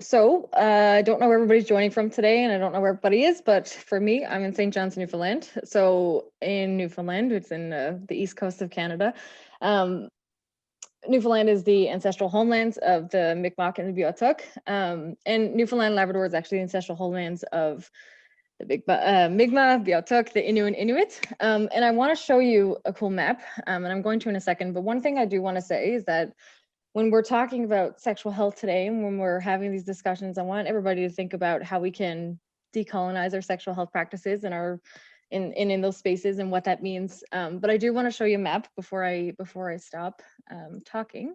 I don't know where everybody's joining from today, and I don't know where everybody is, but for me, I'm in St. John's, Newfoundland. So in Newfoundland, it's in the east coast of Canada. Newfoundland is the ancestral homelands of the Mi'kmaq and the Beothuk. And Newfoundland Labrador is actually the ancestral homelands of the Mi'kmaq, Beothuk, the Innu and Inuit. And I want to show you a cool map, and I'm going to in a second. But one thing I do want to say is that when we're talking about sexual health today, and when we're having these discussions, I want everybody to think about how we can decolonize our sexual health practices and our in those spaces and what that means. But I do want to show you a map before I stop talking.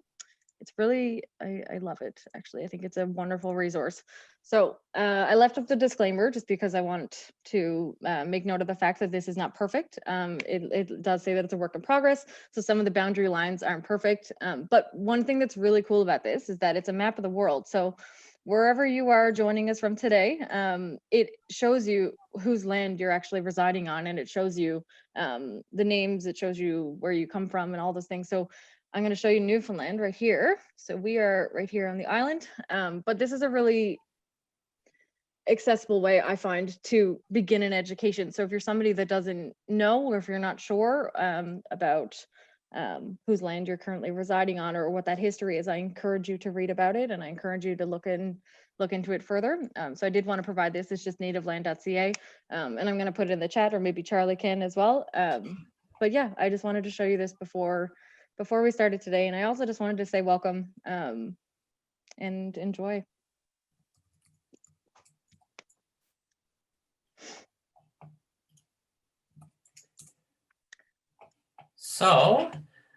It's really, I love it, actually. I think it's a wonderful resource. So I left up the disclaimer just because I want to make note of the fact that this is not perfect. It does say that it's a work in progress. So some of the boundary lines aren't perfect. But one thing that's really cool about this is that it's a map of the world. So wherever you are joining us from today, it shows you whose land you're actually residing on, and it shows you the names, it shows you where you come from and all those things. So I'm going to show you Newfoundland right here. So we are right here on the island, but this is a really accessible way, I find, to begin an education. So if you're somebody that doesn't know, or if you're not sure about whose land you're currently residing on or what that history is, I encourage you to read about it, and I encourage you to look into it further. So I did want to provide this. It's just nativeland.ca, and I'm going to put it in the chat, or maybe Charlie can as well. But yeah, I just wanted to show you this before we started today. And I also just wanted to say welcome and enjoy. So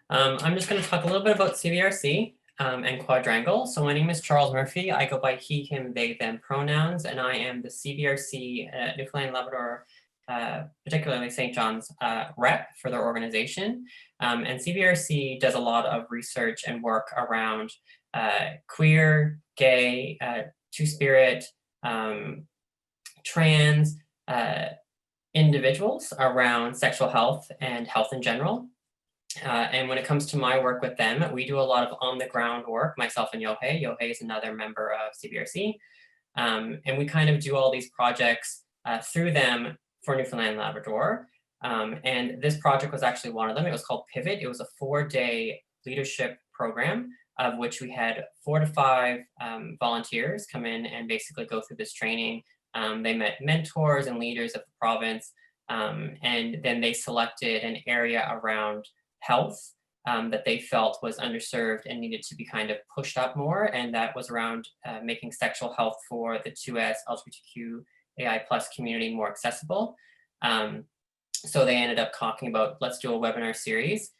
I'm just going to talk a little bit about CBRC and quadrangle. So my name is Charles Murphy. I go by he, him, they, them pronouns, and I am the CBRC Newfoundland Labrador, particularly St. John's rep for their organization. And CBRC does a lot of research and work around queer, gay, two-spirit, trans individuals around sexual health and health in general. And when it comes to my work with them, we do a lot of on-the-ground work, myself and Yohei. Yohei is another member of CBRC. And we kind of do all these projects through them for Newfoundland Labrador. And this project was actually one of them. It was called Pivot. It was a 4-day leadership program, of which we had 4 to 5 volunteers come in and basically go through this training. They met mentors and leaders of the province, and then they selected an area around health that they felt was underserved and needed to be kind of pushed up more, and that was around making sexual health for the 2S LGBTQAI+ community more accessible. So they ended up talking about, let's do a webinar series,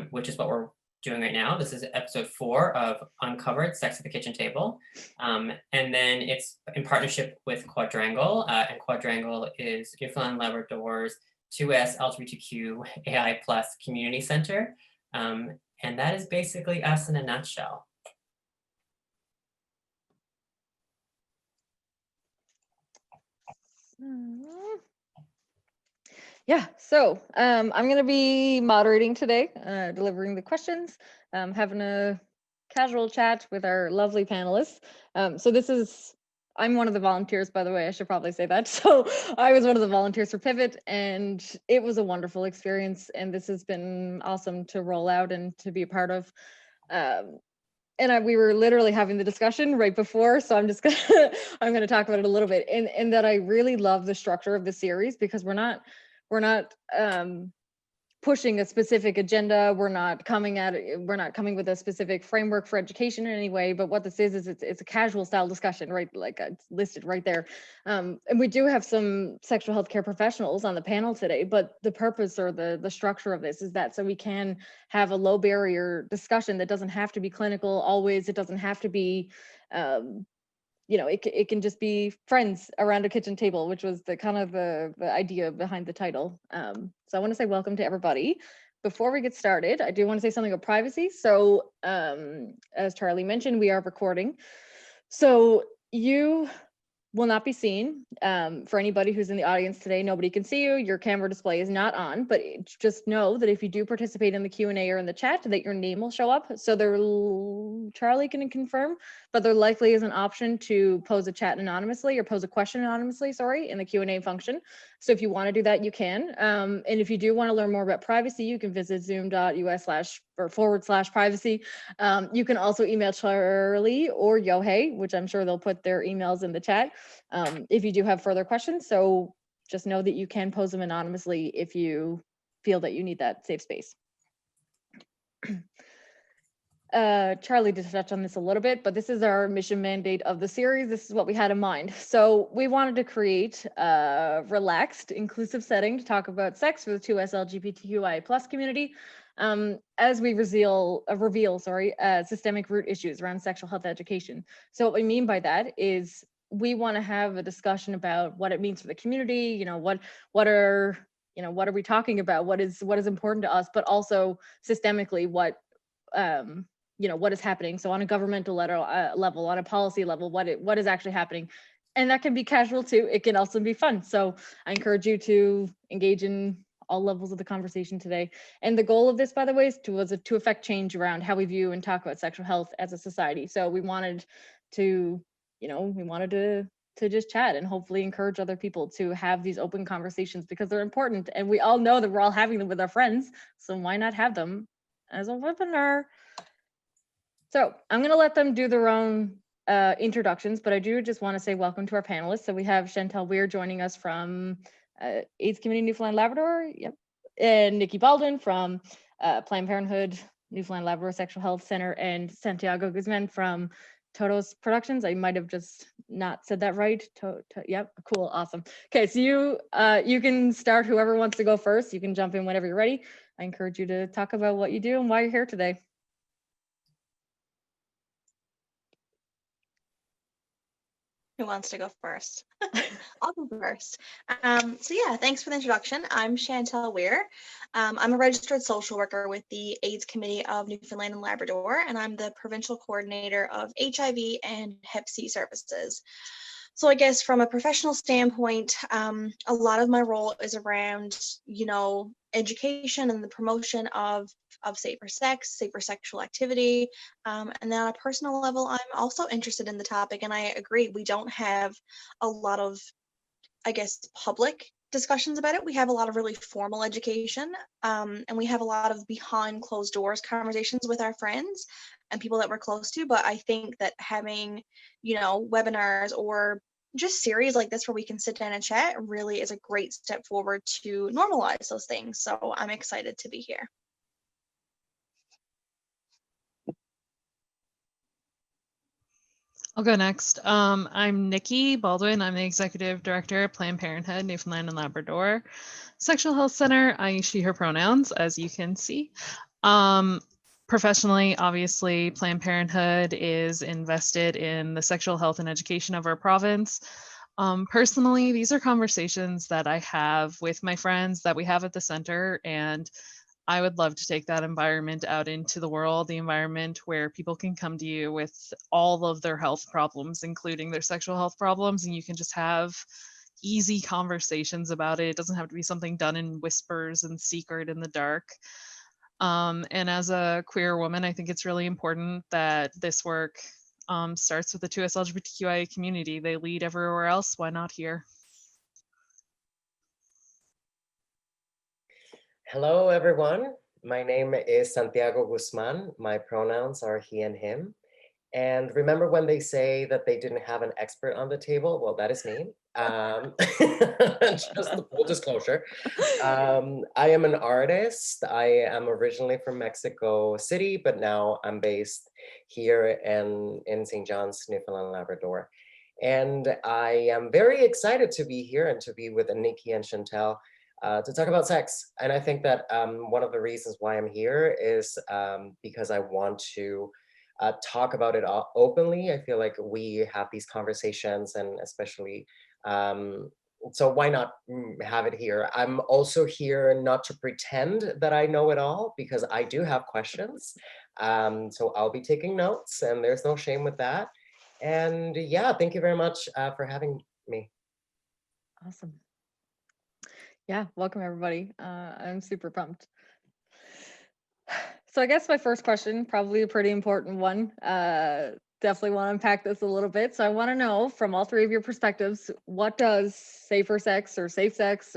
which is what we're doing right now. This is episode 4 of Uncovered Sex at the Kitchen Table. And then it's in partnership with Quadrangle, and Quadrangle is Newfoundland Labrador's 2S LGBTQAI+ community center. And that is basically us in a nutshell. Yeah, so I'm going to be moderating today, delivering the questions, having a casual chat with our lovely panelists. So I'm one of the volunteers, by the way, I should probably say that. So I was one of the volunteers for Pivot, and it was a wonderful experience. And this has been awesome to roll out and to be a part of. We were literally having the discussion right before, so I'm gonna talk about it a little bit. And that I really love the structure of the series, because we're not pushing a specific agenda. We're not coming with a specific framework for education in any way. But what this is it's a casual style discussion, right? Like it's listed right there. And we do have some sexual health care professionals on the panel today, but the purpose or the structure of this is that so we can have a low barrier discussion that doesn't have to be clinical always. It doesn't have to be it can just be friends around a kitchen table, which was the kind of the idea behind the title. So I want to say welcome to everybody. Before we get started, I do want to say something about privacy. So as Charlie mentioned, we are recording. So you will not be seen. For anybody who's in the audience today, nobody can see you. Your camera display is not on, but just know that if you do participate in the Q&A or in the chat, that your name will show up. So Charlie can confirm, but there likely is an option to pose a chat anonymously or pose a question anonymously, sorry, in the Q&A function. So if you want to do that, you can. And if you do want to learn more about privacy, you can visit zoom.us//privacy. You can also email Charlie or Yohei, which I'm sure they'll put their emails in the chat if you do have further questions. So just know that you can pose them anonymously if you feel that you need that safe space. Charlie did touch on this a little bit, but this is our mission mandate of the series. This is what we had in mind. So we wanted to create a relaxed, inclusive setting to talk about sex for the 2S LGBTQI+ community as we reveal systemic root issues around sexual health education. So what we mean by that is we want to have a discussion about what it means for the community, what are we talking about, what is important to us, but also systemically what is happening. So on a governmental level, on a policy level, what is actually happening. And that can be casual too. It can also be fun. So I encourage you to engage in all levels of the conversation today. And the goal of this, by the way, was to affect change around how we view and talk about sexual health as a society. So we wanted to just chat and hopefully encourage other people to have these open conversations because they're important. And we all know that we're all having them with our friends. So why not have them as a webinar? So I'm going to let them do their own introductions, but I do just want to say welcome to our panelists. So we have Chantelle Weir joining us from AIDS Community Newfoundland Labrador, yep, and Nikki Baldwin from Planned Parenthood Newfoundland Labrador Sexual Health Center, and Santiago Guzmán from Todos Productions. I might have just not said that right. Yep, cool, awesome. Okay, so you can start. Whoever wants to go first, you can jump in whenever you're ready. I encourage you to talk about what you do and why you're here today. Who wants to go first? I'll go first. So yeah, thanks for the introduction. I'm Chantelle Weir. I'm a registered social worker with the AIDS Committee of Newfoundland and Labrador, and I'm the provincial coordinator of HIV and Hep C services. So I guess from a professional standpoint, a lot of my role is around, education and the promotion of safer sex, safer sexual activity. And then on a personal level, I'm also interested in the topic, and I agree, we don't have a lot of, I guess, public discussions about it. We have a lot of really formal education, and we have a lot of behind closed doors conversations with our friends and people that we're close to. But I think that having, webinars or just series like this where we can sit down and chat really is a great step forward to normalize those things. So I'm excited to be here. I'll go next. I'm Nikki Baldwin. I'm the Executive Director of Planned Parenthood, Newfoundland and Labrador Sexual Health Center. I, she, her pronouns, as you can see. Professionally, obviously, Planned Parenthood is invested in the sexual health and education of our province. Personally, these are conversations that I have with my friends that we have at the center, and I would love to take that environment out into the world, the environment where people can come to you with all of their health problems, including their sexual health problems, and you can just have easy conversations about it. It doesn't have to be something done in whispers and secret in the dark. And as a queer woman, I think it's really important that this work starts with the 2S LGBTQIA community. They lead everywhere else. Why not here? Hello, everyone. My name is Santiago Guzmán. My pronouns are he and him. And remember when they say that they didn't have an expert on the table? Well, that is me. Just full disclosure. I am an artist. I am originally from Mexico City, but now I'm based here in St. John's, Newfoundland and Labrador. And I am very excited to be here and to be with Nikki and Chantelle to talk about sex. And I think that one of the reasons why I'm here is because I want to talk about it openly. I feel like we have these conversations, and especially, so why not have it here? I'm also here not to pretend that I know it all, because I do have questions. So I'll be taking notes, and there's no shame with that. And yeah, thank you very much for having me. Awesome. Yeah, welcome everybody. I'm super pumped. So I guess my first question, probably a pretty important one. Definitely want to unpack this a little bit. So I want to know from all three of your perspectives, what does safer sex or safe sex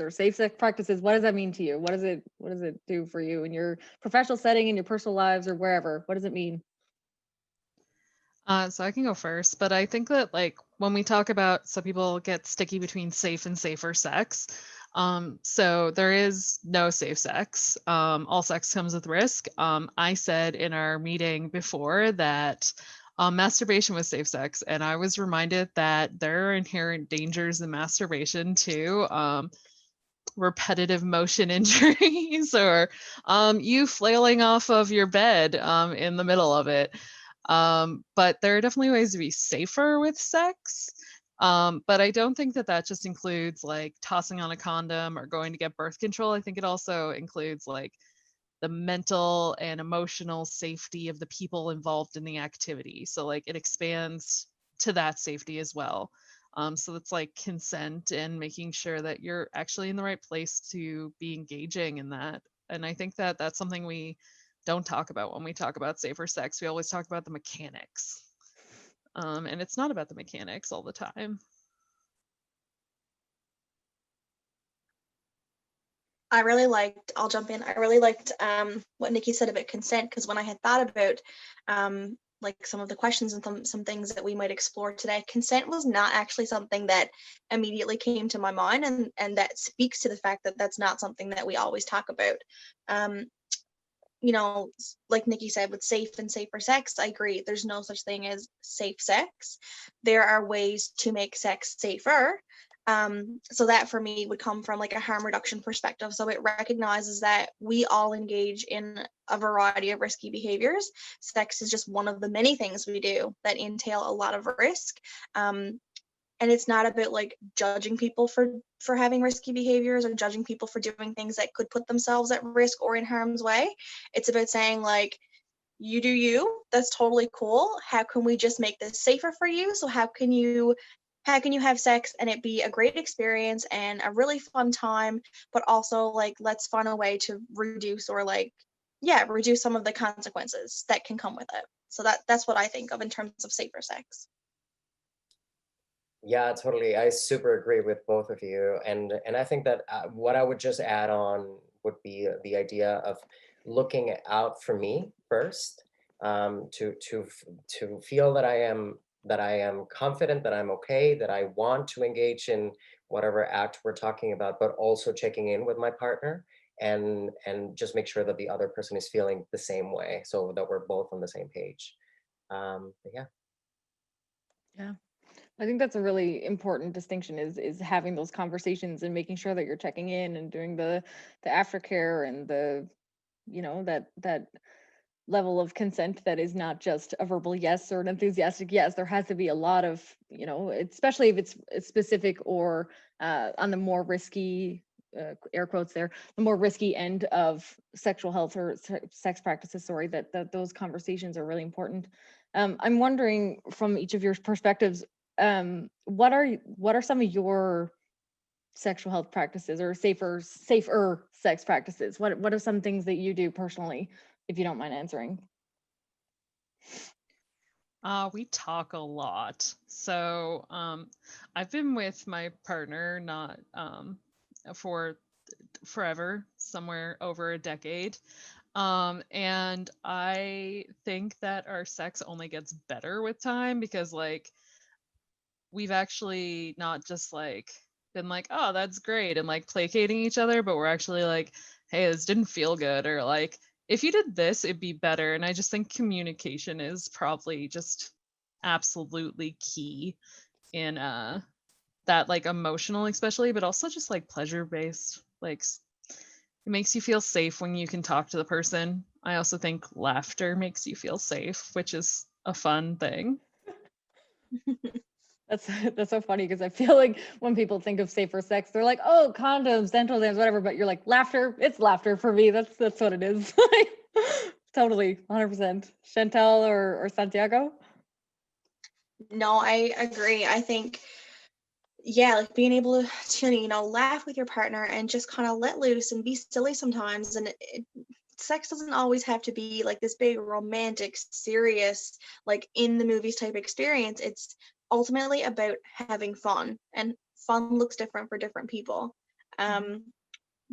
practices, what does that mean to you? What does it do for you in your professional setting, in your personal lives, or wherever? What does it mean? So I can go first, but I think that like when we talk about, so people get sticky between safe and safer sex. So there is no safe sex. All sex comes with risk. I said in our meeting before that masturbation was safe sex, and I was reminded that there are inherent dangers in masturbation too. Repetitive motion injuries or you flailing off of your bed in the middle of it. But there are definitely ways to be safer with sex. But I don't think that that just includes like tossing on a condom or going to get birth control. I think it also includes like the mental and emotional safety of the people involved in the activity. So like it expands to that safety as well. So it's like consent and making sure that you're actually in the right place to be engaging in that. And I think that that's something we don't talk about when we talk about safer sex. We always talk about the mechanics. And it's not about the mechanics all the time. I'll jump in. I really liked what Nikki said about consent, because when I had thought about like some of the questions and some things that we might explore today, consent was not actually something that immediately came to my mind, and that speaks to the fact that that's not something that we always talk about. You know, like Nikki said, with safe and safer sex, I agree. There's no such thing as safe sex. There are ways to make sex safer. So that for me would come from like a harm reduction perspective. So it recognizes that we all engage in a variety of risky behaviors. Sex is just one of the many things we do that entail a lot of risk. And it's not about like judging people for having risky behaviors or judging people for doing things that could put themselves at risk or in harm's way. It's about saying like, you do you, that's totally cool. How can we just make this safer for you? So how can you have sex and it be a great experience and a really fun time, but also like let's find a way to reduce some of the consequences that can come with it. So that's what I think of in terms of safer sex. Yeah, totally. I super agree with both of you. And I think that what I would just add on would be the idea of looking out for me first, to feel that I am confident, that I'm okay, that I want to engage in whatever act we're talking about, but also checking in with my partner and just make sure that the other person is feeling the same way, so that we're both on the same page. But yeah. Yeah. I think that's a really important distinction is having those conversations and making sure that you're checking in and doing the aftercare and the, you know, that level of consent that is not just a verbal yes or an enthusiastic yes. There has to be a lot of, you know, especially if it's specific or on the more risky, air quotes there, the more risky end of sexual health or sex practices, sorry, that those conversations are really important. I'm wondering from each of your perspectives, what are some of your sexual health practices or safer sex practices? What are some things that you do personally, if you don't mind answering? We talk a lot. So I've been with my partner not for forever, somewhere over a decade. And I think that our sex only gets better with time because like we've actually not just like been like, oh, that's great, and like placating each other, but we're actually like, hey, this didn't feel good, or like, if you did this, it'd be better. And I just think communication is probably just absolutely key in that like emotional, especially, but also just like pleasure based. Like it makes you feel safe when you can talk to the person. I also think laughter makes you feel safe, which is a fun thing. That's so funny because I feel like when people think of safer sex, they're like, oh, condoms, dental dams, whatever. But you're like, laughter. It's laughter for me. That's what it is. Totally, 100%. Chantelle or Santiago? No, I agree. I think, yeah, like being able to, laugh with your partner and just kind of let loose and be silly sometimes. And sex doesn't always have to be like this big romantic, serious, like in the movies type experience. It's ultimately about having fun, and fun looks different for different people.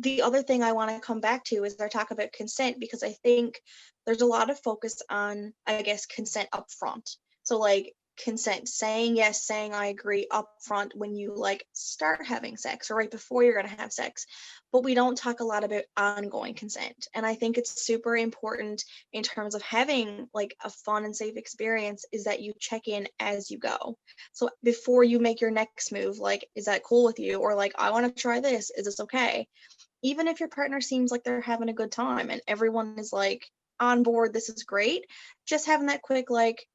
The other thing I want to come back to is our talk about consent, because I think there's a lot of focus on, I guess, consent up front. So like consent, saying yes, saying I agree up front when you like start having sex or right before you're going to have sex. But we don't talk a lot about ongoing consent. And I think it's super important in terms of having like a fun and safe experience is that you check in as you go. So before you make your next move, like, is that cool with you? Or like, I want to try this. Is this okay? Even if your partner seems like they're having a good time and everyone is like on board, this is great, just having that quick, like,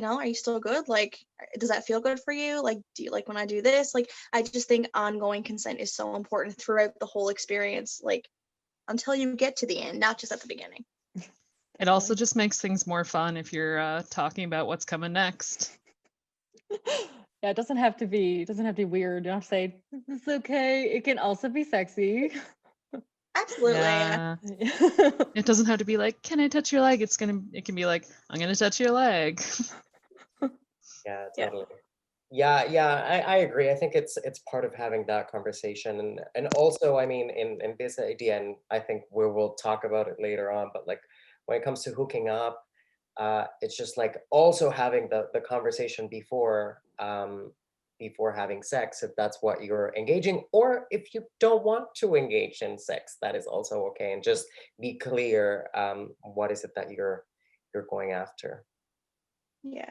are you still good? Like, does that feel good for you? Like, do you like when I do this? Like, I just think ongoing consent is so important throughout the whole experience, like until you get to the end, not just at the beginning. It also just makes things more fun if you're talking about what's coming next. Yeah, it doesn't have to be weird. You don't have to say it's okay. It can also be sexy. Absolutely. Yeah. It doesn't have to be like, can I touch your leg? It can be like, I'm gonna touch your leg. Yeah, Yeah. totally. Yeah, I agree. I think it's part of having that conversation, and also, I mean, in this idea, and I think we will talk about it later on, but like when it comes to hooking up, it's just like also having the conversation before having sex, if that's what you're engaging, or if you don't want to engage in sex, that is also okay, and just be clear, what is it that you're going after. Yeah.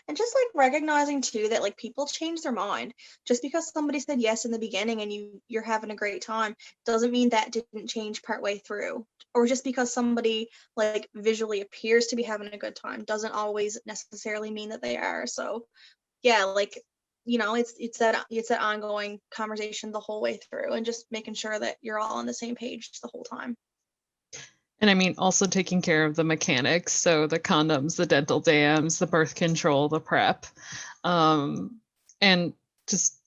And just like recognizing too that like people change their mind. Just because somebody said yes in the beginning and you're having a great time doesn't mean that didn't change partway through. Or just because somebody like visually appears to be having a good time doesn't always necessarily mean that they are. So yeah, like it's that ongoing conversation the whole way through, and just making sure that you're all on the same page the whole time. And I mean, also taking care of the mechanics. So the condoms, the dental dams, the birth control, the PrEP, and just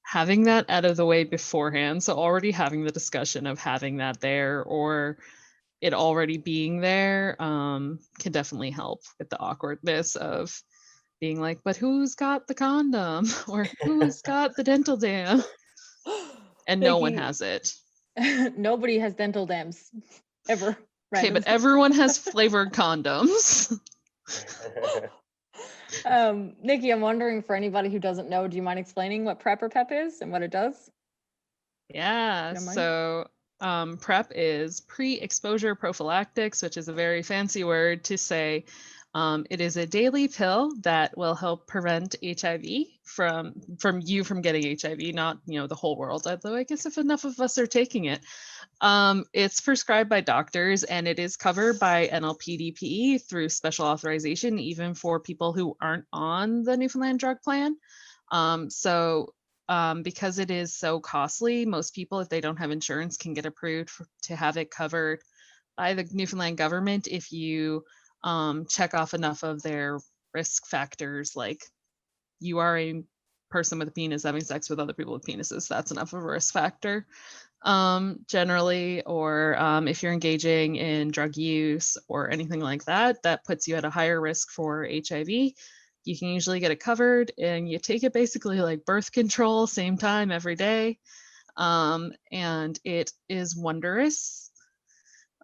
having that out of the way beforehand. So already having the discussion of having that there or it already being there can definitely help with the awkwardness of being like, but who's got the condom or who's got the dental dam? And no one has it. Nobody has dental dams ever. Okay, but everyone has flavored condoms. Nikki, I'm wondering, for anybody who doesn't know, do you mind explaining what PrEP or PEP is and what it does? Yeah, so PrEP is pre-exposure prophylactics, which is a very fancy word to say it is a daily pill that will help prevent HIV from getting HIV, not the whole world. Although I guess if enough of us are taking it, it's prescribed by doctors and it is covered by NLPDP through special authorization, even for people who aren't on the Newfoundland drug plan. Because it is so costly, most people, if they don't have insurance, can get approved to have it covered by the Newfoundland government if you check off enough of their risk factors, like you are a person with a penis having sex with other people with penises. That's enough of a risk factor generally, or if you're engaging in drug use or anything like that, that puts you at a higher risk for HIV. You can usually get it covered and you take it basically like birth control, same time every day. And it is wondrous.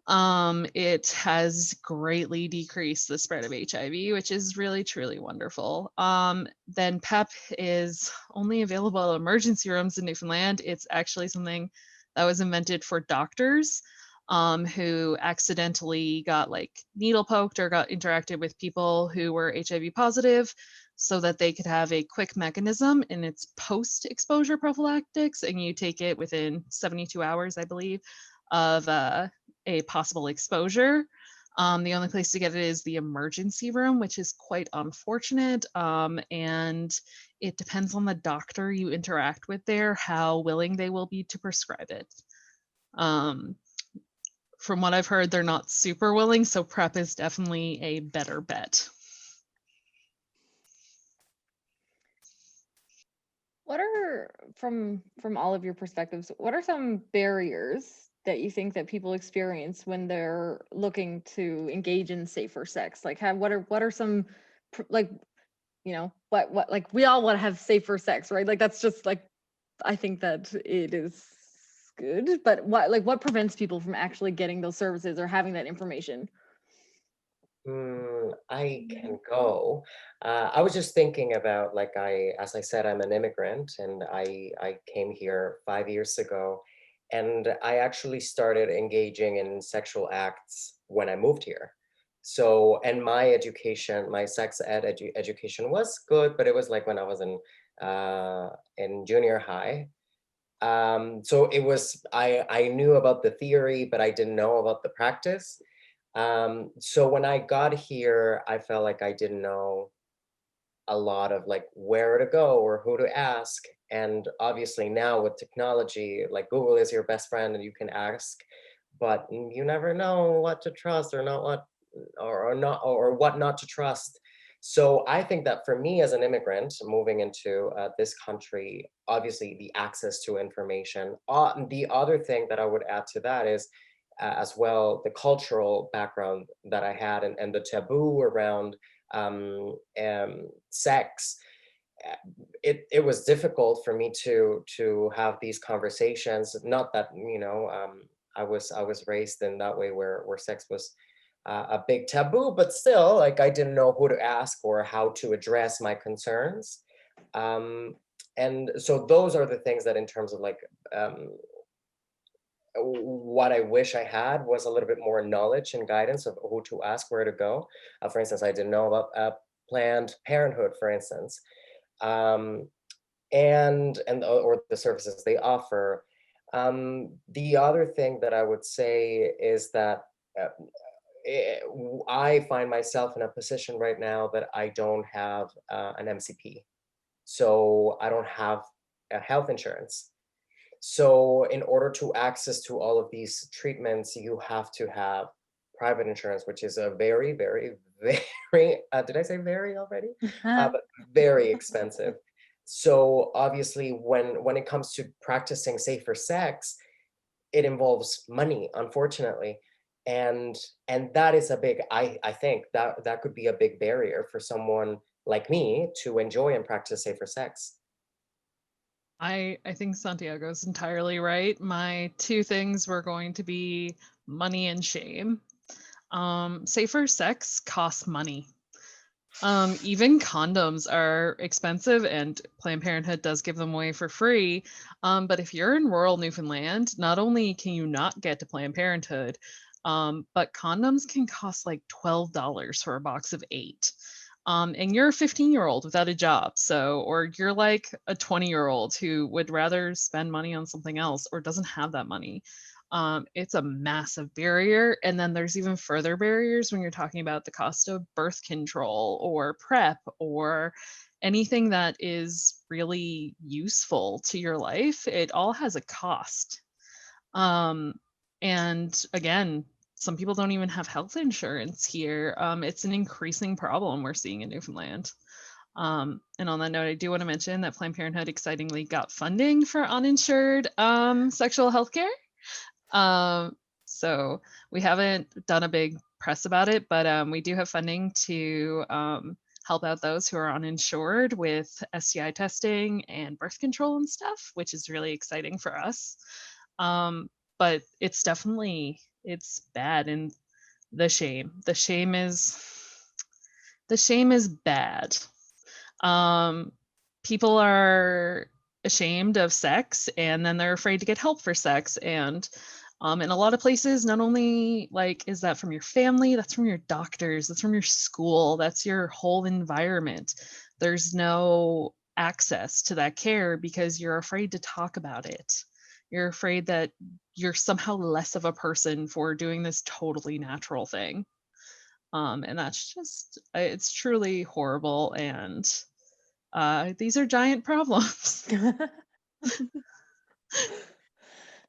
It has greatly decreased the spread of HIV, which is really, truly wonderful. Then PEP is only available at emergency rooms in Newfoundland. It's actually something that was invented for doctors who accidentally got like needle poked or got interacted with people who were HIV positive, so that they could have a quick mechanism in its post-exposure prophylactics, and you take it within 72 hours, I believe, of a possible exposure. The only place to get it is the emergency room, which is quite unfortunate. And it depends on the doctor you interact with there, how willing they will be to prescribe it. From what I've heard, they're not super willing, so PrEP is definitely a better bet. What are, from all of your perspectives, what are some barriers that you think that people experience when they're looking to engage in safer sex? Like, what are some like, you know, what like, we all want to have safer sex, right? Like, that's just like, I think that it is good, but what prevents people from actually getting those services or having that information? I can go. I was just thinking about, like, as I said, I'm an immigrant, and I came here 5 years ago, and I actually started engaging in sexual acts when I moved here. So, and my education, my sex ed education was good, but it was like when I was in junior high. So it was, I knew about the theory, but I didn't know about the practice. So when I got here, I felt like I didn't know a lot of, like, where to go or who to ask. And obviously now with technology, like, Google is your best friend and you can ask, but you never know what to trust or not what, or not, or what not to trust. So I think that for me as an immigrant moving into this country, obviously the access to information. The other thing that I would add to that is, as well, the cultural background that I had, and the taboo around sex. It was difficult for me to have these conversations. Not that, I was raised in that way where sex was a big taboo, but still, like, I didn't know who to ask or how to address my concerns. And so those are the things that, in terms of, like, what I wish I had was a little bit more knowledge and guidance of who to ask, where to go. For instance, I didn't know about Planned Parenthood, for instance, um, or the services they offer. The other thing that I would say is that uh, I find myself in a position right now that I don't have an MCP, so I don't have health insurance. So in order to access to all of these treatments, you have to have private insurance, which is a very, very, very, did I say very already? But very expensive. So obviously when it comes to practicing safer sex, it involves money, unfortunately. And that is a big, I think that could be a big barrier for someone like me to enjoy and practice safer sex. I think Santiago's entirely right. My two things were going to be money and shame. Safer sex costs money. Even condoms are expensive, and Planned Parenthood does give them away for free. But if you're in rural Newfoundland, not only can you not get to Planned Parenthood, but condoms can cost like $12 for a box of 8. And you're a 15-year-old without a job. So, or you're like a 20-year-old who would rather spend money on something else or doesn't have that money. It's a massive barrier. And then there's even further barriers when you're talking about the cost of birth control or PrEP or anything that is really useful to your life. It all has a cost. And again, some people don't even have health insurance here. It's an increasing problem we're seeing in Newfoundland. And on that note, I do want to mention that Planned Parenthood excitingly got funding for uninsured sexual health care. So we haven't done a big press about it, but we do have funding to help out those who are uninsured with STI testing and birth control and stuff, which is really exciting for us. But it's definitely, it's bad. And the shame is bad. People are ashamed of sex, and then they're afraid to get help for sex. And in a lot of places, not only like is that from your family, that's from your doctors, that's from your school, that's your whole environment. There's no access to that care because you're afraid to talk about it. You're afraid that you're somehow less of a person for doing this totally natural thing. And that's just, it's truly horrible. And these are giant problems.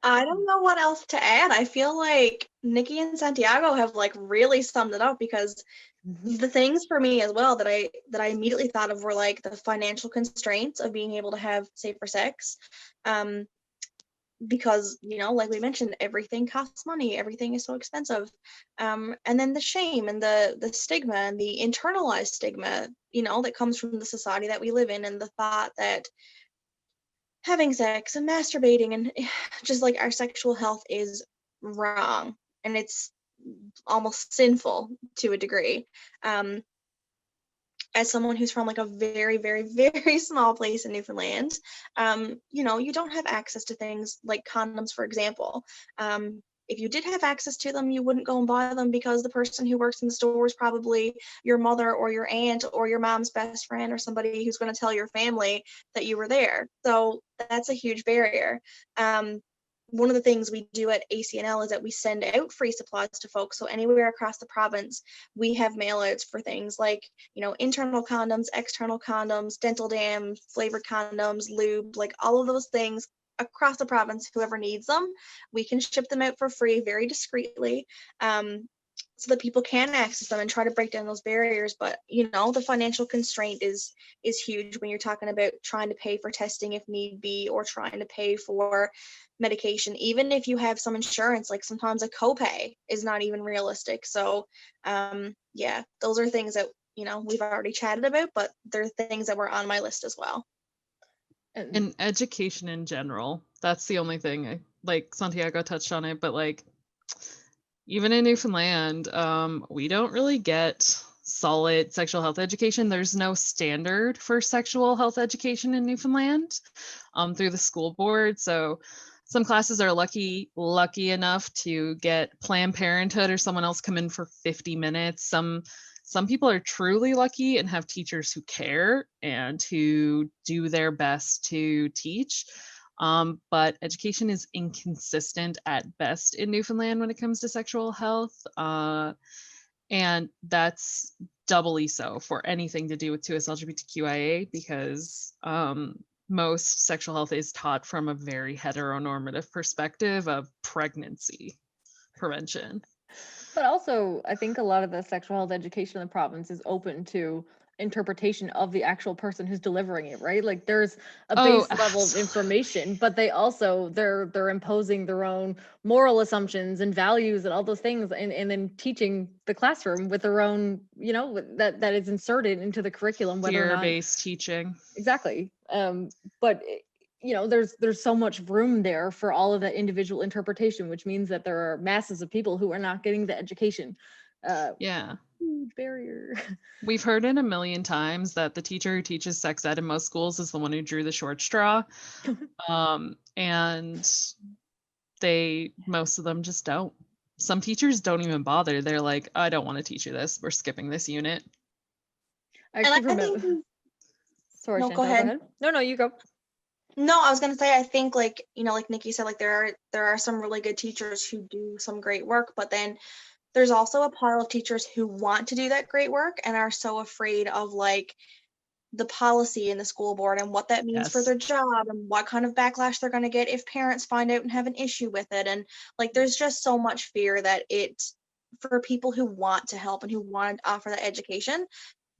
I don't know what else to add. I feel like Nikki and Santiago have like really summed it up, because The things for me as well that I immediately thought of were like the financial constraints of being able to have safer sex. Because, you know, like we mentioned, everything costs money, everything is so expensive. And then the shame and the stigma and the internalized stigma, you know, that comes from the society that we live in, and the thought that having sex and masturbating and just like our sexual health is wrong, and it's almost sinful to a degree. As someone who's from like a very, very, very small place in Newfoundland, you know, you don't have access to things like condoms, for example. If you did have access to them, you wouldn't go and buy them because the person who works in the store is probably your mother or your aunt or your mom's best friend or somebody who's going to tell your family that you were there. So that's a huge barrier. One of the things we do at ACNL is that we send out free supplies to folks. So anywhere across the province, we have mail outs for things like, you know, internal condoms, external condoms, dental dams, flavored condoms, lube, like all of those things across the province. Whoever needs them, we can ship them out for free, very discreetly, so that people can access them and try to break down those barriers. But, you know, the financial constraint is huge when you're talking about trying to pay for testing if need be, or trying to pay for medication. Even if you have some insurance, like sometimes a copay is not even realistic. So yeah, those are things that, you know, we've already chatted about, but they're things that were on my list as well. And education in general, that's the only thing. Like Santiago touched on it, but like even in Newfoundland, we don't really get solid sexual health education. There's no standard for sexual health education in Newfoundland through the school board. So some classes are lucky enough to get Planned Parenthood or someone else come in for 50 minutes. Some people are truly lucky and have teachers who care and who do their best to teach. But education is inconsistent at best in Newfoundland when it comes to sexual health. And that's doubly so for anything to do with 2S LGBTQIA, because most sexual health is taught from a very heteronormative perspective of pregnancy prevention. But also, I think a lot of the sexual health education in the province is open to interpretation of the actual person who's delivering it, right? Like there's a base level of information, but they're imposing their own moral assumptions and values and all those things, and then teaching the classroom with their own, you know, that is inserted into the curriculum, whether or not fear-based teaching. Exactly. But you know, there's so much room there for all of that individual interpretation, which means that there are masses of people who are not getting the education. Yeah. Huge barrier. We've heard it a million times that the teacher who teaches sex ed in most schools is the one who drew the short straw. And most of them just don't. Some teachers don't even bother. They're like, I don't want to teach you this. We're skipping this unit. I actually remember. Sorry, No, Chantelle, go ahead. No, you go. No, I was gonna say, I think, like, you know, like Nikki said, like there are some really good teachers who do some great work, but then there's also a pile of teachers who want to do that great work and are so afraid of like the policy in the school board and what that means for their job and what kind of backlash they're going to get if parents find out and have an issue with it. And like there's just so much fear that for people who want to help and who want to offer that education,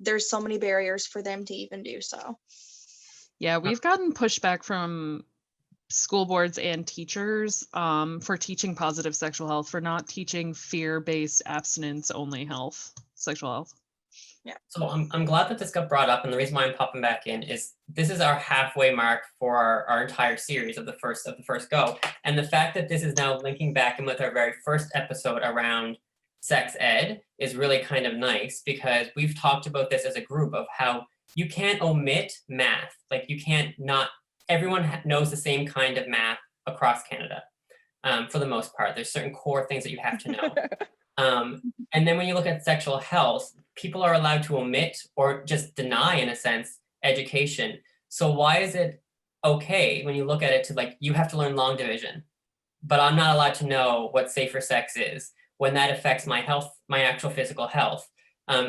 there's so many barriers for them to even do so. Yeah, we've gotten pushback from school boards and teachers for teaching positive sexual health, for not teaching fear-based abstinence-only sexual health. Yeah. So I'm glad that this got brought up, and the reason why I'm popping back in is this is our halfway mark for our entire series of the first go, and the fact that this is now linking back in with our very first episode around sex ed is really kind of nice, because we've talked about this as a group of how you can't omit math. Like you can't not, everyone knows the same kind of math across Canada for the most part. There's certain core things that you have to know. And then when you look at sexual health, people are allowed to omit or just deny, in a sense, education. So why is it okay when you look at it to like, you have to learn long division, but I'm not allowed to know what safer sex is when that affects my health, my actual physical health?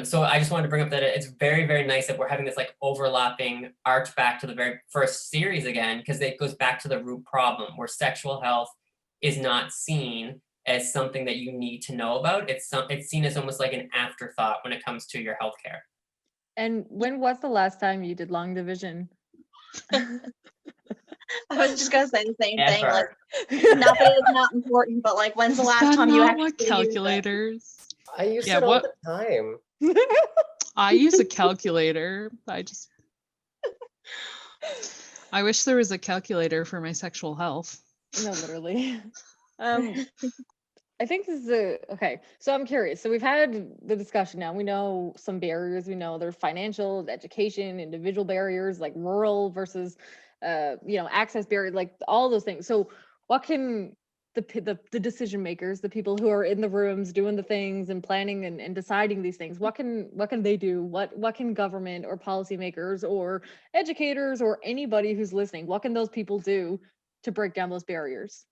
So I just wanted to bring up that it's very, very nice that we're having this like overlapping arch back to the very first series again, because it goes back to the root problem where sexual health is not seen as something that you need to know about. It's seen as almost like an afterthought when it comes to your healthcare. And when was the last time you did long division? I was just gonna say the same thing. Like, Never. not that it's not important, but like, when's the Is last that time you not actually what used it? calculators? I use Yeah, it all what- the time. I use a calculator. I wish there was a calculator for my sexual health. No, literally. I think this is okay. So I'm curious. So we've had the discussion now. We know some barriers. We know there's financial, education, individual barriers, like rural versus, access barriers, like all those things. So what can the decision makers, the people who are in the rooms doing the things and planning and deciding these things, what can they do? What can government or policymakers or educators or anybody who's listening, what can those people do to break down those barriers?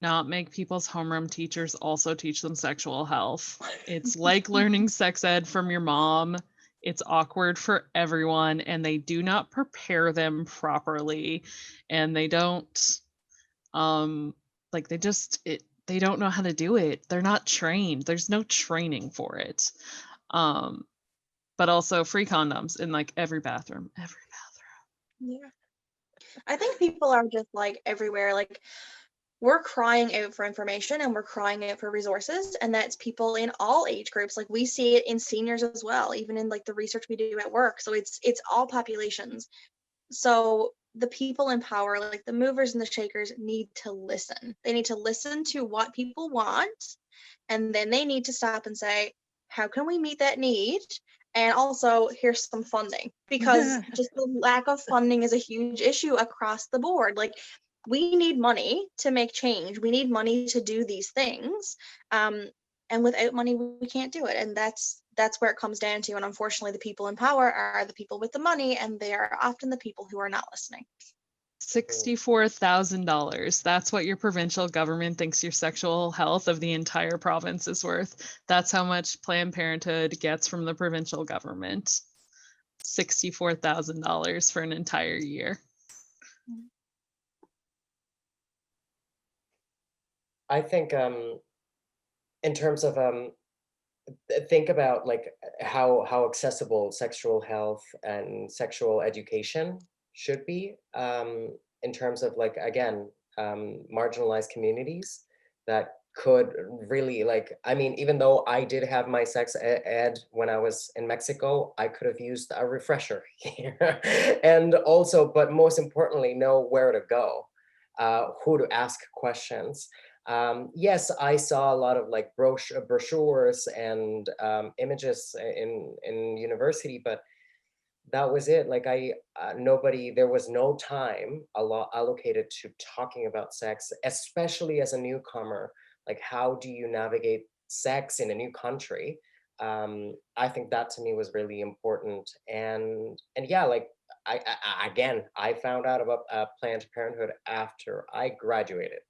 Not make people's homeroom teachers also teach them sexual health. It's like learning sex ed from your mom. It's awkward for everyone, and they do not prepare them properly, and they don't they don't know how to do it. They're not trained. There's no training for it. But also free condoms in like every bathroom. Yeah. I think people are just like everywhere. Like, we're crying out for information and we're crying out for resources, and that's people in all age groups. Like, we see it in seniors as well, even in like the research we do at work. So it's all populations. So the people in power, like the movers and the shakers, need to listen. They need to listen to what people want, and then they need to stop and say, how can we meet that need? And also, here's some funding, because just the lack of funding is a huge issue across the board. Like, we need money to make change. We need money to do these things. And without money, we can't do it. And that's where it comes down to. And unfortunately, the people in power are the people with the money, and they are often the people who are not listening. $64,000. That's what your provincial government thinks your sexual health of the entire province is worth. That's how much Planned Parenthood gets from the provincial government. $64,000 for an entire year. I think in terms of think about like how accessible sexual health and sexual education should be in terms of like, again, marginalized communities that could really like, I mean, even though I did have my sex ed when I was in Mexico, I could have used a refresher here. And also, but most importantly, know where to go, who to ask questions. Yes, I saw a lot of like brochures and images in university, but that was it. Like there was no time allocated to talking about sex, especially as a newcomer. Like, how do you navigate sex in a new country? I think that to me was really important. And yeah, like I found out about Planned Parenthood after I graduated.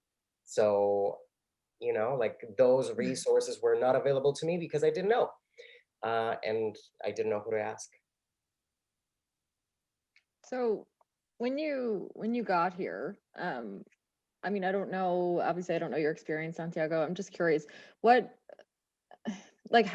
So, like those resources were not available to me because I didn't know. And I didn't know who to ask. So when you got here, I mean, I don't know, obviously I don't know your experience, Santiago. I'm just curious, how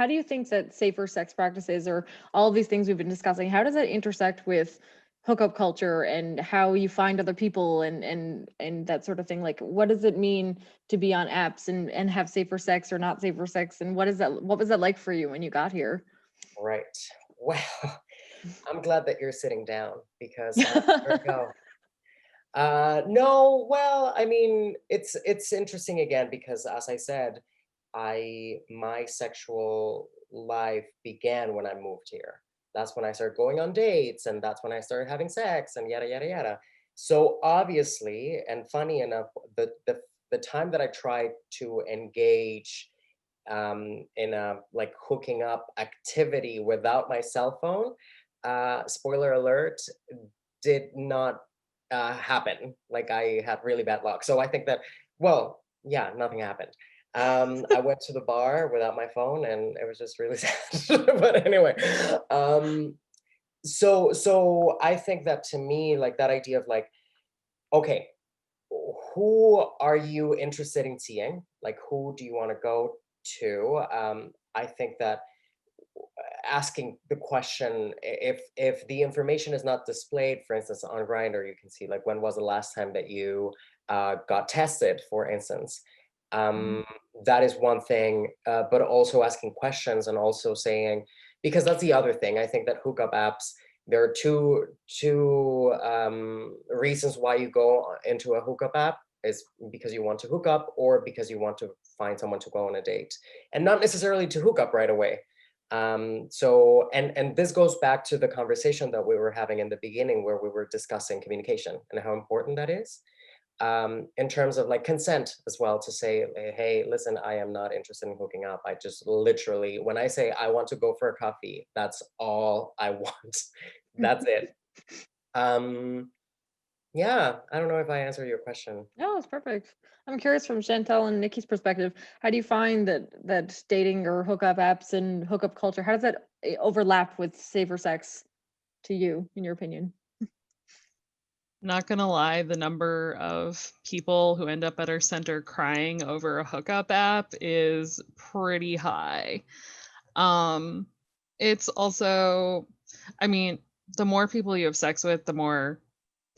do you think that safer sex practices or all of these things we've been discussing, how does that intersect with hookup culture and how you find other people and that sort of thing? Like, what does it mean to be on apps and have safer sex or not safer sex? And what was that like for you when you got here? Right. Well, I'm glad that you're sitting down because there we go. No, well, I mean, it's interesting again, because as I said, my sexual life began when I moved here. That's when I started going on dates, and that's when I started having sex, and yada yada yada. So obviously, and funny enough, the time that I tried to engage in a like hooking up activity without my cell phone, spoiler alert, did not happen. Like, I had really bad luck. So I think that, well, yeah, nothing happened. I went to the bar without my phone, and it was just really sad. But anyway, so I think that to me, like that idea of like, okay, who are you interested in seeing? Like, who do you want to go to? I think that asking the question, if the information is not displayed, for instance, on Grindr, you can see like, when was the last time that you got tested, for instance. That is one thing, but also asking questions and also saying, because that's the other thing. I think that hookup apps, there are two reasons why you go into a hookup app, is because you want to hook up or because you want to find someone to go on a date, and not necessarily to hook up right away. So, and this goes back to the conversation that we were having in the beginning, where we were discussing communication and how important that is, in terms of like consent as well, to say, hey, listen, I am not interested in hooking up. I just literally, when I say I want to go for a coffee, that's all I want. That's it. Yeah, I don't know if I answered your question. No, it's perfect. I'm curious from Chantelle and Nikki's perspective, how do you find that dating or hookup apps and hookup culture, how does that overlap with safer sex to you, in your opinion? Not gonna lie, the number of people who end up at our center crying over a hookup app is pretty high. It's also, I mean, the more people you have sex with, the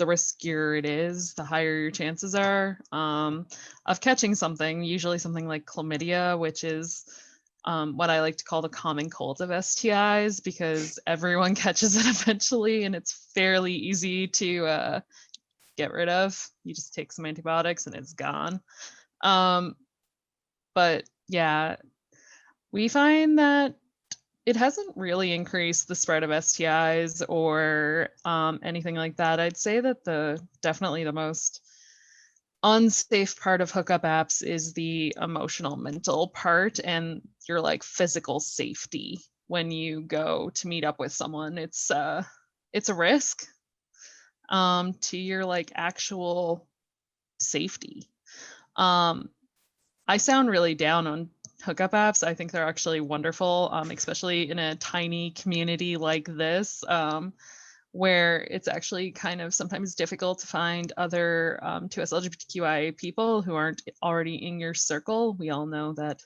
riskier it is, the higher your chances are of catching something, usually something like chlamydia, which is what I like to call the common cold of STIs, because everyone catches it eventually and it's fairly easy to get rid of. You just take some antibiotics and it's gone. But yeah, we find that it hasn't really increased the spread of STIs or anything like that. I'd say that definitely the most unsafe part of hookup apps is the emotional, mental part, and your like physical safety when you go to meet up with someone. It's a risk to your like actual safety. I sound really down on hookup apps. I think they're actually wonderful, especially in a tiny community like this, where it's actually kind of sometimes difficult to find other 2S LGBTQIA people who aren't already in your circle. We all know that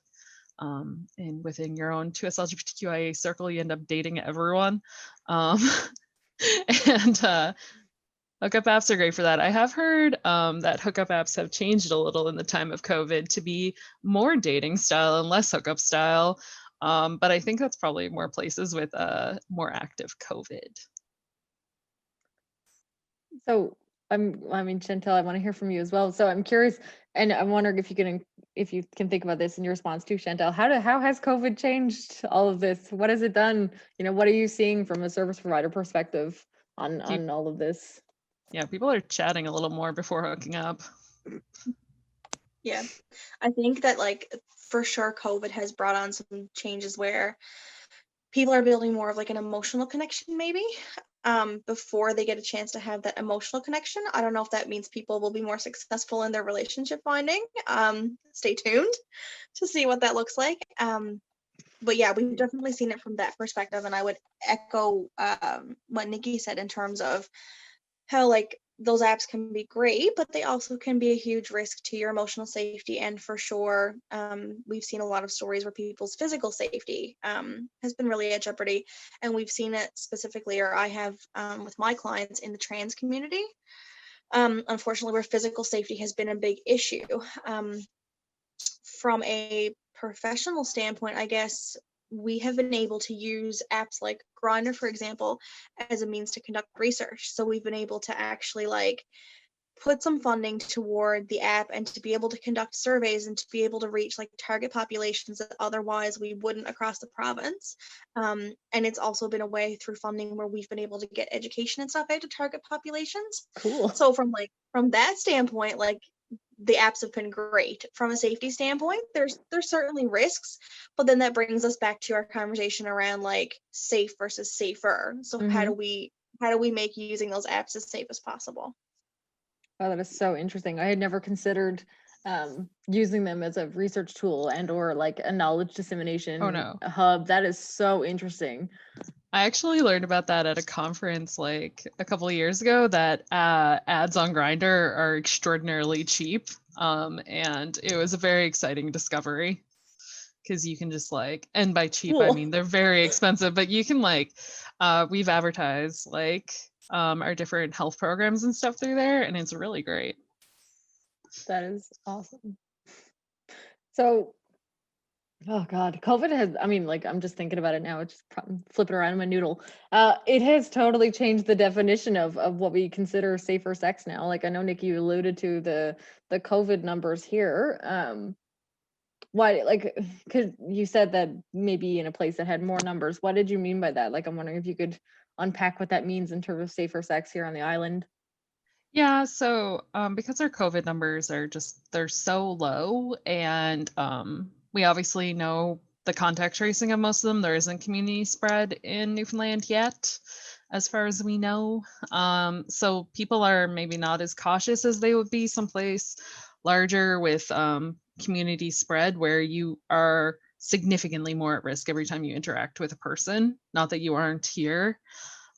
within your own 2S LGBTQIA circle, you end up dating everyone. And hookup apps are great for that. I have heard that hookup apps have changed a little in the time of COVID to be more dating style and less hookup style. But I think that's probably more places with more active COVID. So I mean, Chantelle, I want to hear from you as well. So I'm curious, and I'm wondering if you can think about this in your response to Chantelle. How has COVID changed all of this? What has it done? What are you seeing from a service provider perspective on all of this? Yeah, people are chatting a little more before hooking up. Yeah, I think that like for sure COVID has brought on some changes where people are building more of like an emotional connection maybe before they get a chance to have that emotional connection. I don't know if that means people will be more successful in their relationship finding. Stay tuned to see what that looks like. But yeah, we've definitely seen it from that perspective, and I would echo what Nikki said in terms of how like those apps can be great, but they also can be a huge risk to your emotional safety. And for sure, we've seen a lot of stories where people's physical safety has been really at jeopardy. And we've seen it specifically, or I have with my clients in the trans community, unfortunately, where physical safety has been a big issue. From a professional standpoint, I guess we have been able to use apps like Grindr, for example, as a means to conduct research. So we've been able to actually like put some funding toward the app and to be able to conduct surveys and to be able to reach like target populations that otherwise we wouldn't across the province. And it's also been a way through funding where we've been able to get education and stuff out to target populations. Cool. So from that standpoint, like the apps have been great. From a safety standpoint, there's certainly risks, but then that brings us back to our conversation around like safe versus safer. So how do we make using those apps as safe as possible? Oh, that is so interesting. I had never considered using them as a research tool and or like a knowledge dissemination no. hub. That is so interesting. I actually learned about that at a conference like a couple of years ago, that ads on Grindr are extraordinarily cheap. And it was a very exciting discovery, because you can just like, and by cheap, I Cool. mean, they're very expensive, but you can like, we've advertised like our different health programs and stuff through there, and it's really great. That is awesome. So, oh God, COVID has, I mean, like, I'm just thinking about it now. It's just flipping around in my noodle. It has totally changed the definition of what we consider safer sex now. Like, I know, Nikki, you alluded to the COVID numbers here. Why, like, because you said that maybe in a place that had more numbers. What did you mean by that? Like, I'm wondering if you could unpack what that means in terms of safer sex here on the island. Yeah, so because our COVID numbers are just, they're so low, and we obviously know the contact tracing of most of them. There isn't community spread in Newfoundland yet, as far as we know. So people are maybe not as cautious as they would be someplace larger with community spread, where you are significantly more at risk every time you interact with a person. Not that you aren't here.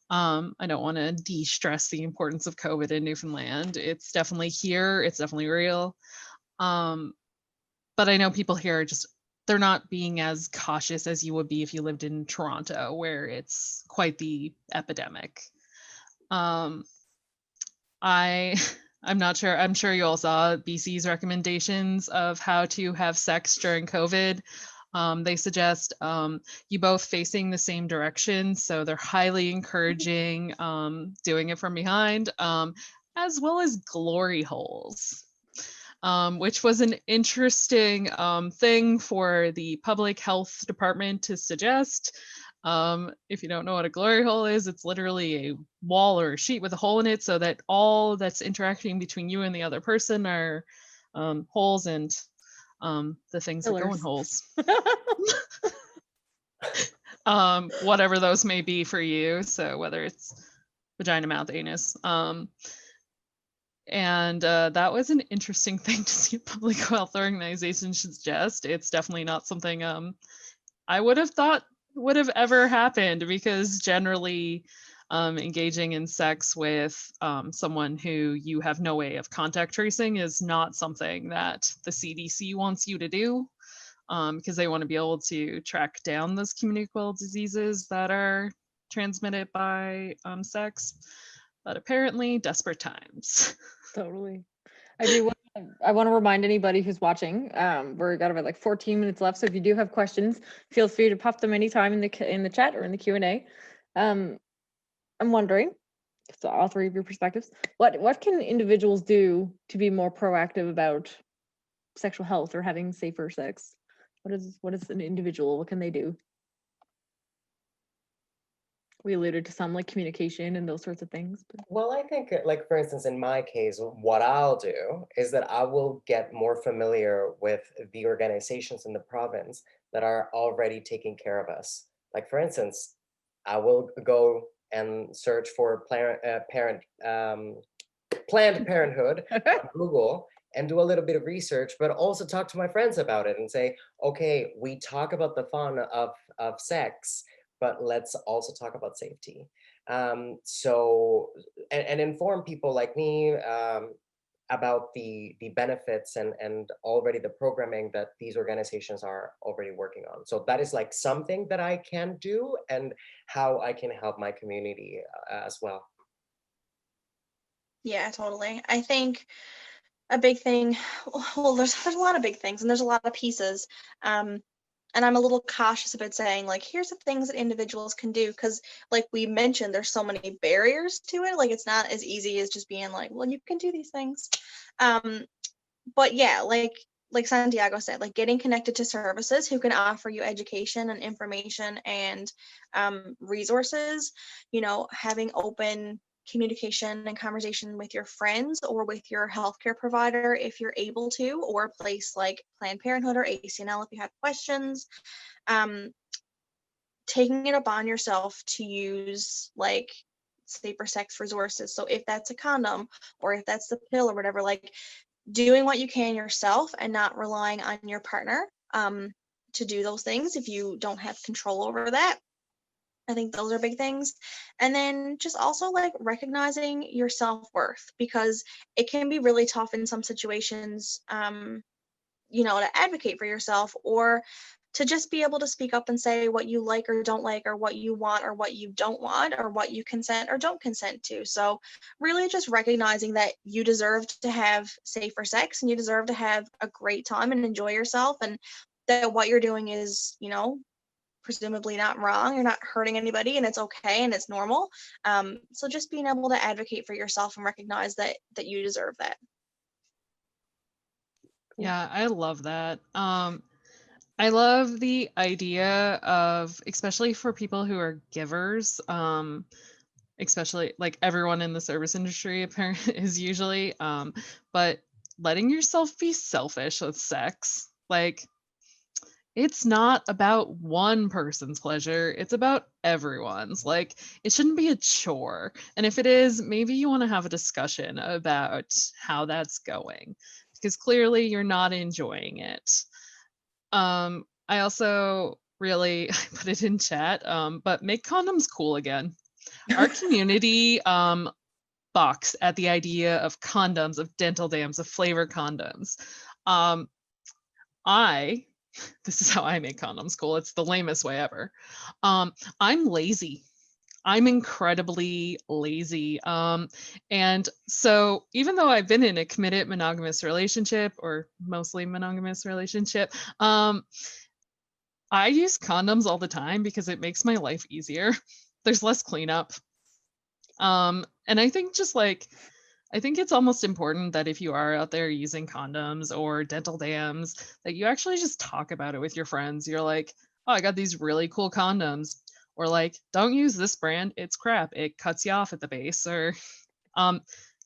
I don't want to de-stress the importance of COVID in Newfoundland. It's definitely here. It's definitely real. But I know people here are just, they're not being as cautious as you would be if you lived in Toronto, where it's quite the epidemic. I'm not sure. I'm sure you all saw BC's recommendations of how to have sex during COVID. They suggest you both facing the same direction. So they're highly encouraging doing it from behind, as well as glory holes, which was an interesting thing for the public health department to suggest. If you don't know what a glory hole is, it's literally a wall or a sheet with a hole in it, so that all that's interacting between you and the other person are holes, and the things that go in holes. Whatever those may be for you. So whether it's vagina, mouth, anus. And that was an interesting thing to see a public health organization suggest. It's definitely not something I would have thought would have ever happened, because generally engaging in sex with someone who you have no way of contact tracing is not something that the CDC wants you to do, because they want to be able to track down those communicable diseases that are transmitted by sex. But apparently, desperate times. Totally. I want to remind anybody who's watching, we've got about like 14 minutes left. So if you do have questions, feel free to pop them anytime in the chat or in the Q&A. I'm wondering, so all three of your perspectives, what can individuals do to be more proactive about sexual health or having safer sex? What is an individual? What can they do? We alluded to some like communication and those sorts of things. But... Well, I think like, for instance, in my case, what I'll do is that I will get more familiar with the organizations in the province that are already taking care of us. Like, for instance, I will go and search for Planned Parenthood on Google and do a little bit of research, but also talk to my friends about it and say, okay, we talk about the fun of sex, but let's also talk about safety. So, and inform people like me about the benefits and already the programming that these organizations are already working on. So that is like something that I can do and how I can help my community as well. Yeah, totally. I think a big thing, well, there's a lot of big things and there's a lot of pieces. And I'm a little cautious about saying, like, here's the things that individuals can do, because like we mentioned, there's so many barriers to it. Like, it's not as easy as just being like, well, you can do these things. But yeah, like Santiago said, like getting connected to services who can offer you education and information and resources, you know, having open communication and conversation with your friends or with your healthcare provider if you're able to, or a place like Planned Parenthood or ACNL if you have questions. Taking it upon yourself to use like safer sex resources. So if that's a condom or if that's the pill or whatever, like doing what you can yourself and not relying on your partner to do those things if you don't have control over that. I think those are big things. And then just also like recognizing your self-worth, because it can be really tough in some situations, you know, to advocate for yourself, or to just be able to speak up and say what you like or don't like, or what you want or what you don't want, or what you consent or don't consent to. So really just recognizing that you deserve to have safer sex, and you deserve to have a great time and enjoy yourself, and that what you're doing is, you know, presumably not wrong. You're not hurting anybody, and it's okay and it's normal. So just being able to advocate for yourself and recognize that you deserve that. Yeah, I love that. I love the idea of, especially for people who are givers, especially like everyone in the service industry apparently is usually, but letting yourself be selfish with sex. Like, it's not about one person's pleasure, it's about everyone's. Like, it shouldn't be a chore. And if it is, maybe you want to have a discussion about how that's going, because clearly you're not enjoying it. I also really, I put it in chat, but make condoms cool again. Our community balks at the idea of condoms, of dental dams, of flavor condoms. This is how I make condoms cool. It's the lamest way ever. I'm lazy. I'm incredibly lazy. And so even though I've been in a committed monogamous relationship, or mostly monogamous relationship, I use condoms all the time because it makes my life easier. There's less cleanup. And I think I think it's almost important that if you are out there using condoms or dental dams, that you actually just talk about it with your friends. You're like, oh, I got these really cool condoms. Or like, don't use this brand, it's crap. It cuts you off at the base. Or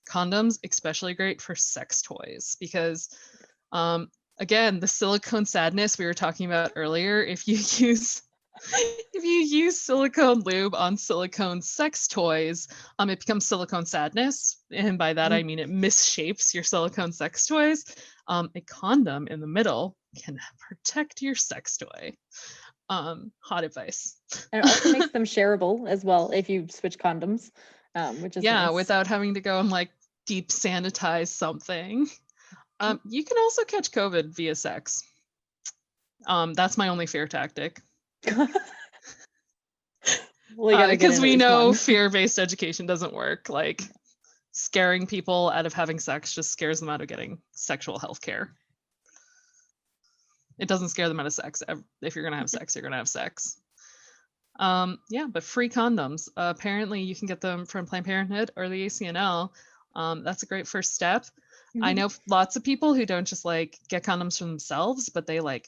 condoms, especially great for sex toys, because again, the silicone sadness we were talking about earlier, if you use silicone lube on silicone sex toys, it becomes silicone sadness. And by that, I mean it misshapes your silicone sex toys. A condom in the middle can protect your sex toy. Hot advice. And it also makes them shareable as well if you switch condoms, which is nice. Without having to go and like deep sanitize something. You can also catch COVID via sex. That's my only fear tactic. Because we know fear-based education doesn't work. Like, scaring people out of having sex just scares them out of getting sexual health care. It doesn't scare them out of sex. If you're gonna have sex, you're gonna have sex. But free condoms. Apparently you can get them from Planned Parenthood or the ACNL. That's a great first step. Mm-hmm. I know lots of people who don't just like get condoms for themselves, but they like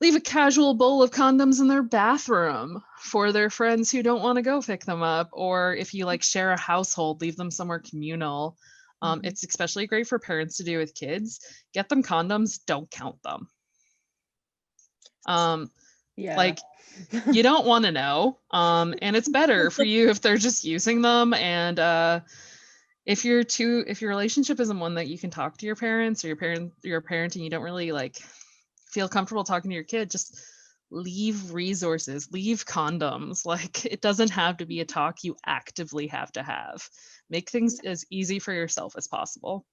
leave a casual bowl of condoms in their bathroom for their friends who don't want to go pick them up. Or if you like share a household, leave them somewhere communal. It's especially great for parents to do with kids. Get them condoms, don't count them. Like, you don't want to know. And it's better for you if they're just using them. And if your relationship isn't one that you can talk to your parents, or you're a parent and you don't really like feel comfortable talking to your kid, just leave resources, leave condoms. Like, it doesn't have to be a talk you actively have to have. Make things as easy for yourself as possible.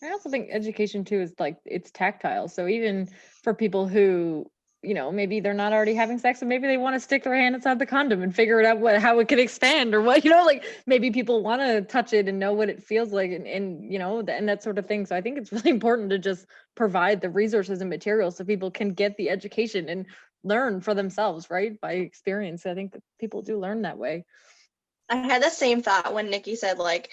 I also think education too is like, it's tactile. So even for people who, you know, maybe they're not already having sex, and maybe they want to stick their hand inside the condom and figure it out how it can expand, or what, you know, like maybe people want to touch it and know what it feels like, and you know, and that sort of thing. So I think it's really important to just provide the resources and materials so people can get the education and learn for themselves, right? By experience. I think that people do learn that way. I had the same thought when Nikki said, like,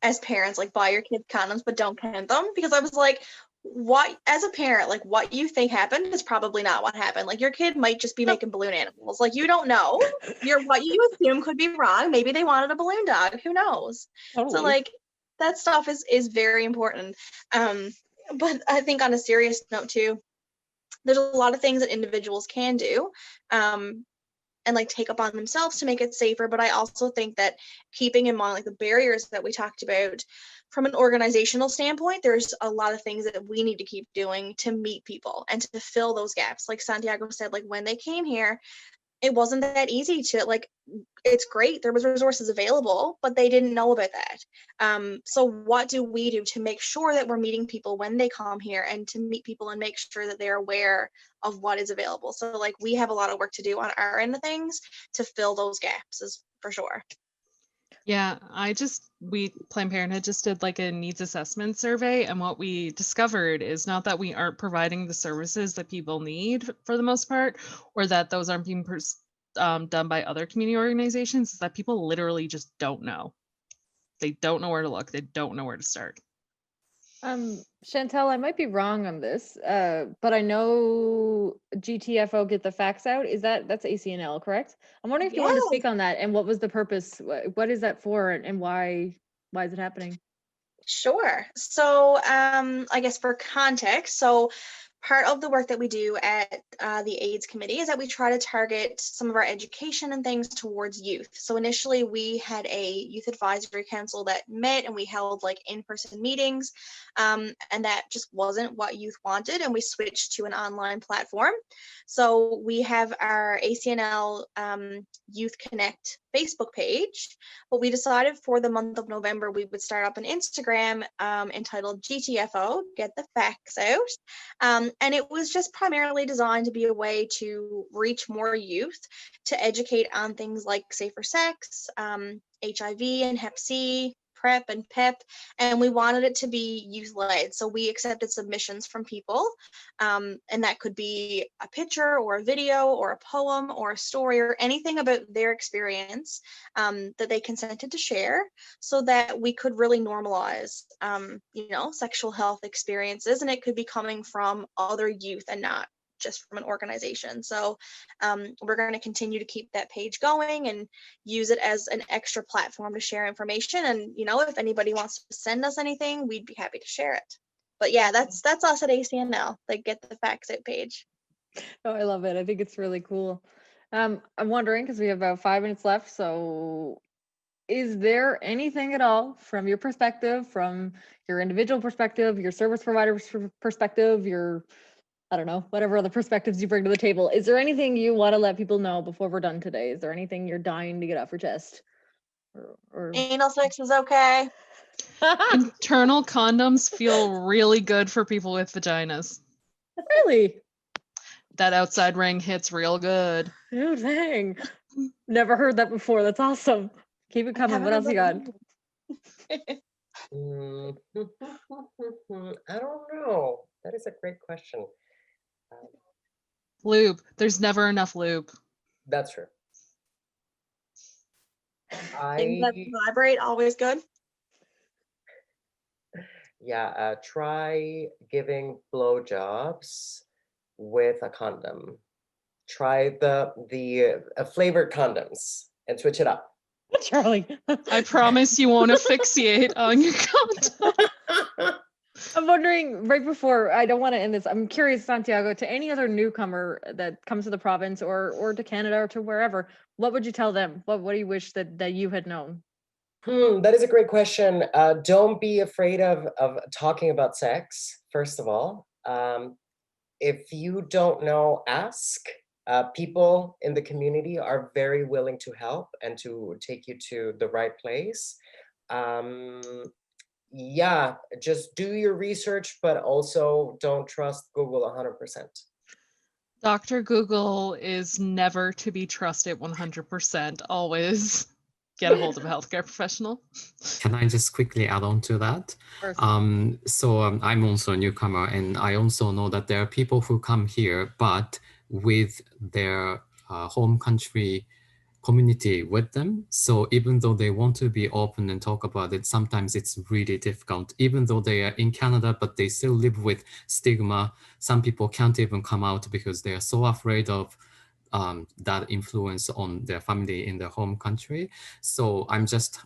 as parents, like, buy your kids condoms, but don't count them, because I was like, what, as a parent, like, what you think happened is probably not what happened. Like, your kid might just be making balloon animals. Like, you don't know. What you assume could be wrong. Maybe they wanted a balloon dog. Who knows? Totally. So like, that stuff is very important. But I think on a serious note too, there's a lot of things that individuals can do and like take upon themselves to make it safer. But I also think that keeping in mind like the barriers that we talked about from an organizational standpoint, there's a lot of things that we need to keep doing to meet people and to fill those gaps. Like Santiago said, like when they came here, it wasn't that easy to like, it's great there was resources available, but they didn't know about that. So what do we do to make sure that we're meeting people when they come here, and to meet people and make sure that they're aware of what is available? So like we have a lot of work to do on our end of things to fill those gaps, is for sure. Yeah, we Planned Parenthood just did like a needs assessment survey, and what we discovered is not that we aren't providing the services that people need for the most part, or that those aren't being done by other community organizations, is that people literally just don't know. They don't know where to look. They don't know where to start. Chantelle, I might be wrong on this, but I know GTFO, get the facts out. That's ACNL, correct? I'm wondering if you wanted to speak on that, and what was the purpose? What is that for, and why is it happening? Sure. So I guess for context, so part of the work that we do at the AIDS committee is that we try to target some of our education and things towards youth. So initially we had a youth advisory council that met, and we held like in-person meetings, and that just wasn't what youth wanted, and we switched to an online platform. So we have our ACNL Youth Connect Facebook page, but we decided for the month of November we would start up an Instagram entitled GTFO, Get the Facts Out. And it was just primarily designed to be a way to reach more youth, to educate on things like safer sex, HIV and Hep C, PrEP and PEP, and we wanted it to be youth-led. So we accepted submissions from people, and that could be a picture or a video or a poem or a story or anything about their experience that they consented to share, so that we could really normalize, sexual health experiences, and it could be coming from other youth and not just from an organization. So we're going to continue to keep that page going and use it as an extra platform to share information. And, if anybody wants to send us anything, we'd be happy to share it. But yeah, that's us at ACNL, like Get the Facts Out page. Oh, I love it. I think it's really cool. I'm wondering, because we have about 5 minutes left, so is there anything at all from your perspective, from your individual perspective, your service provider's perspective, your, I don't know, whatever other perspectives you bring to the table, is there anything you want to let people know before we're done today? Is there anything you're dying to get off your chest? Or... Anal sex is okay. Internal condoms feel really good for people with vaginas. Really? That outside ring hits real good. Oh, dang. Never heard that before. That's awesome. Keep it coming. What else you got? I don't know. That is a great question. Lube. There's never enough lube. That's true. Things that vibrate, always good. Yeah, try giving blowjobs with a condom. Try the flavored condoms and switch it up. Charlie. I promise you won't asphyxiate on your condom. I'm wondering, right before, I don't want to end this, I'm curious, Santiago, to any other newcomer that comes to the province or to Canada or to wherever, what would you tell them? What do you wish that you had known? That is a great question. Don't be afraid of talking about sex, first of all. If you don't know, ask. People in the community are very willing to help and to take you to the right place. Yeah, just do your research, but also don't trust Google 100%. Dr. Google is never to be trusted 100%. Always get a hold of a healthcare professional. Can I just quickly add on to that? I'm also a newcomer, and I also know that there are people who come here, but with their home country community with them. So even though they want to be open and talk about it, sometimes it's really difficult. Even though they are in Canada, but they still live with stigma. Some people can't even come out because they are so afraid of that influence on their family in their home country. So I'm just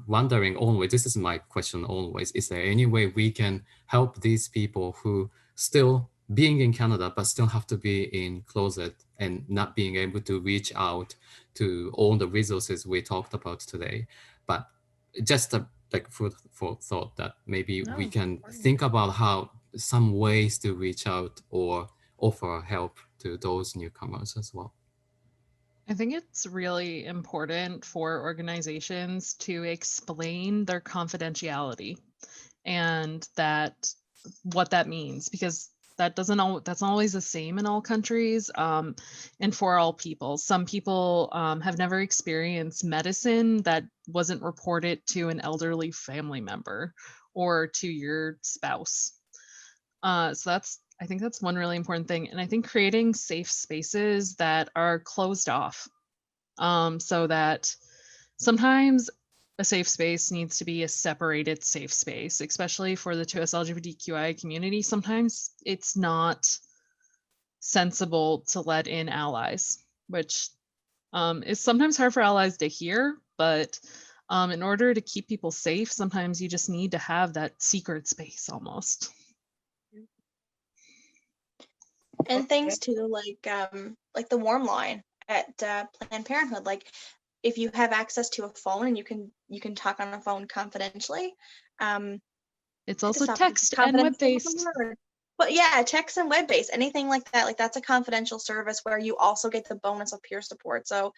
wondering always, this is my question always, is there any way we can help these people who still being in Canada, but still have to be in closet and not being able to reach out to all the resources we talked about today. But just like food for thought that maybe we can think about how some ways to reach out or offer help to those newcomers as well. I think it's really important for organizations to explain their confidentiality and what that means, because that's not always the same in all countries, and for all people. Some people have never experienced medicine that wasn't reported to an elderly family member or to your spouse. So I think that's one really important thing. And I think creating safe spaces that are closed off, so that sometimes a safe space needs to be a separated safe space, especially for the 2S LGBTQI community. Sometimes it's not sensible to let in allies, which is sometimes hard for allies to hear, but in order to keep people safe, sometimes you just need to have that secret space almost. And things too, like the warm line at Planned Parenthood, like if you have access to a phone and you can talk on a phone confidentially. It's also text and web-based. But yeah, text and web-based, anything like that, like that's a confidential service where you also get the bonus of peer support. So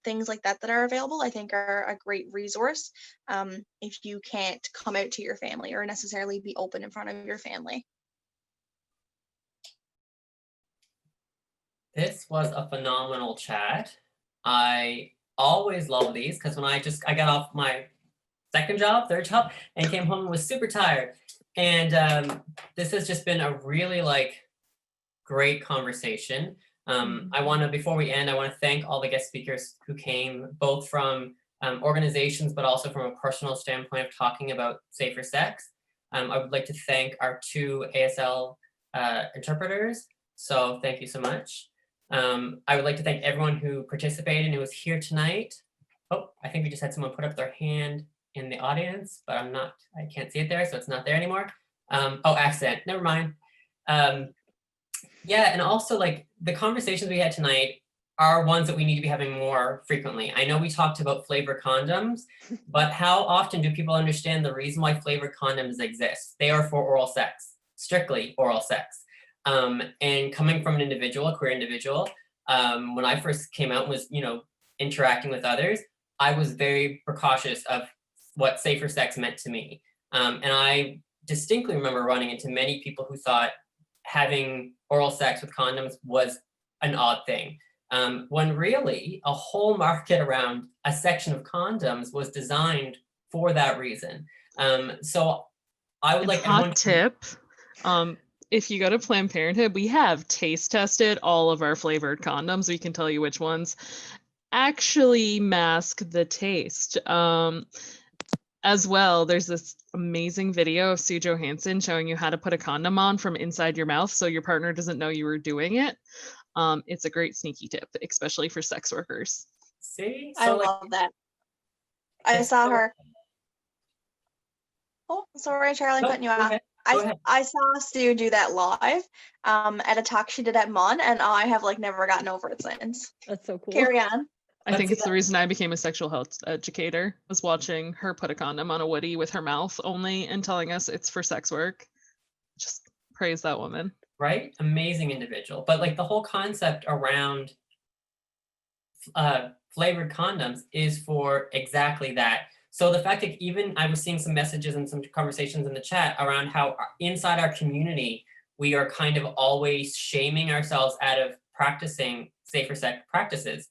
things like that are available, I think are a great resource if you can't come out to your family or necessarily be open in front of your family. This was a phenomenal chat. I always love these because when I got off my third job, and came home and was super tired. And this has just been a really great conversation. Before we end, I want to thank all the guest speakers who came, both from organizations, but also from a personal standpoint of talking about safer sex. I would like to thank our 2 ASL interpreters. So thank you so much. I would like to thank everyone who participated and who was here tonight. Oh, I think we just had someone put up their hand in the audience, but I can't see it there, so it's not there anymore. Accent, never mind. Yeah, and also the conversations we had tonight are ones that we need to be having more frequently. I know we talked about flavored condoms, but how often do people understand the reason why flavored condoms exist? They are for oral sex, strictly oral sex. And coming from a queer individual, when I first came out and was, interacting with others, I was very precautious of what safer sex meant to me. And I distinctly remember running into many people who thought having oral sex with condoms was an odd thing. When really a whole market around a section of condoms was designed for that reason. So I would like hot tip. If you go to Planned Parenthood, we have taste tested all of our flavored condoms. We can tell you which ones actually mask the taste. As well, there's this amazing video of Sue Johansson showing you how to put a condom on from inside your mouth so your partner doesn't know you were doing it. It's a great sneaky tip, especially for sex workers. See? I love that. I saw her. Oh, sorry, Charlie, cutting you off. I saw Sue do that live at a talk she did at MUN, and I have never gotten over it since. That's so cool. Carry on. I think it's the reason I became a sexual health educator, was watching her put a condom on a woody with her mouth only and telling us it's for sex work. Just praise that woman. Right? Amazing individual. But the whole concept around flavored condoms is for exactly that. So the fact that even I was seeing some messages and some conversations in the chat around how inside our community, we are kind of always shaming ourselves out of practicing safer sex practices.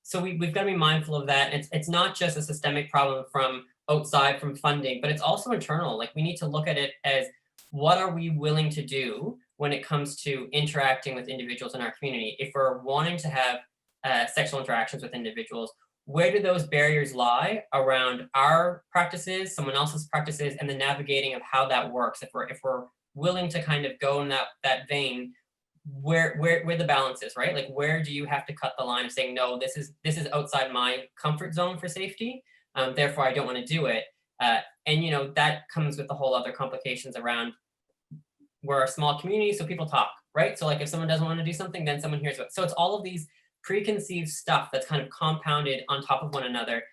So we've got to be mindful of that. It's not just a systemic problem from outside, from funding, but it's also internal. We need to look at it as, what are we willing to do when it comes to interacting with individuals in our community? If we're wanting to have sexual interactions with individuals, where do those barriers lie around our practices, someone else's practices, and the navigating of how that works? If we're willing to kind of go in that vein, where the balance is, right? Where do you have to cut the line of saying, no, this is outside my comfort zone for safety, therefore I don't want to do it. And that comes with the whole other complications around we're a small community, so people talk, right? So like if someone doesn't want to do something, then someone hears it. So it's all of these preconceived stuff that's kind of compounded on top of one another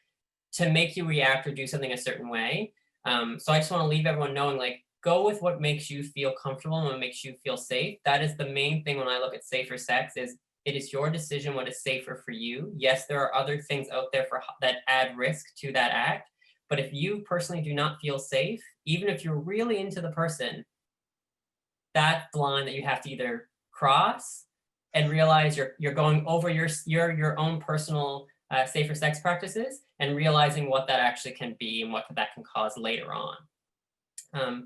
to make you react or do something a certain way. So I just want to leave everyone knowing, like, go with what makes you feel comfortable and what makes you feel safe. That is the main thing when I look at safer sex, is it is your decision what is safer for you. Yes, there are other things out there that add risk to that act. But if you personally do not feel safe, even if you're really into the person, that's the line that you have to either cross and realize you're going over your own personal safer sex practices, and realizing what that actually can be and what that can cause later on.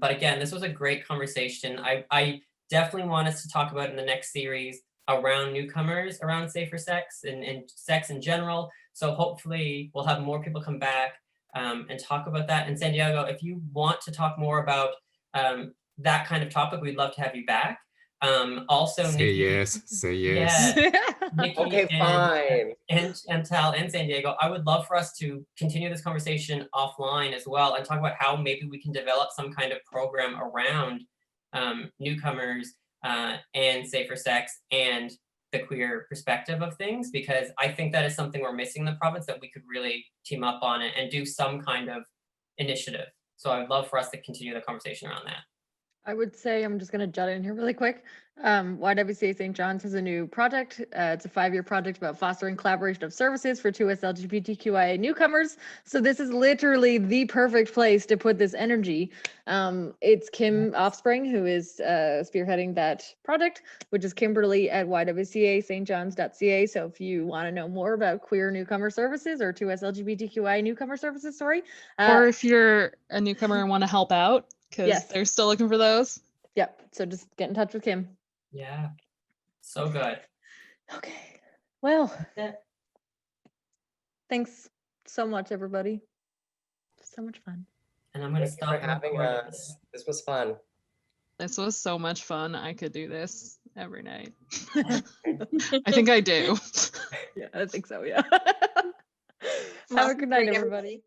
But again, this was a great conversation. I definitely want us to talk about in the next series around newcomers, around safer sex and sex in general. So hopefully we'll have more people come back and talk about that. And Santiago, if you want to talk more about that kind of topic, we'd love to have you back. Also, say Nikki, yes, say yes. yeah, Nikki Okay, fine. and Chantelle and Santiago, I would love for us to continue this conversation offline as well and talk about how maybe we can develop some kind of program around newcomers and safer sex and the queer perspective of things, because I think that is something we're missing in the province that we could really team up on it and do some kind of initiative. So I would love for us to continue the conversation around that. I would say, I'm just going to jut in here really quick. YWCA St. John's has a new project. It's a 5-year project about fostering collaboration of services for 2S LGBTQIA newcomers. So this is literally the perfect place to put this energy. It's Kim Offspring who is spearheading that project, which is Kimberly at ywcastjohns.ca. So if you want to know more about queer newcomer services or 2S LGBTQIA newcomer services, Or if you're a newcomer and want to help out, because Yes. they're still looking for those. Yep. So just get in touch with Kim. Yeah, so good. Okay. Well, Yeah. thanks so much, everybody. So much fun. And I'm going to Thank you stop for having recording. us. This was fun. This was so much fun. I could do this every night. I think I do. Yeah, I think so. Yeah. Have a Must good be night, great, everybody.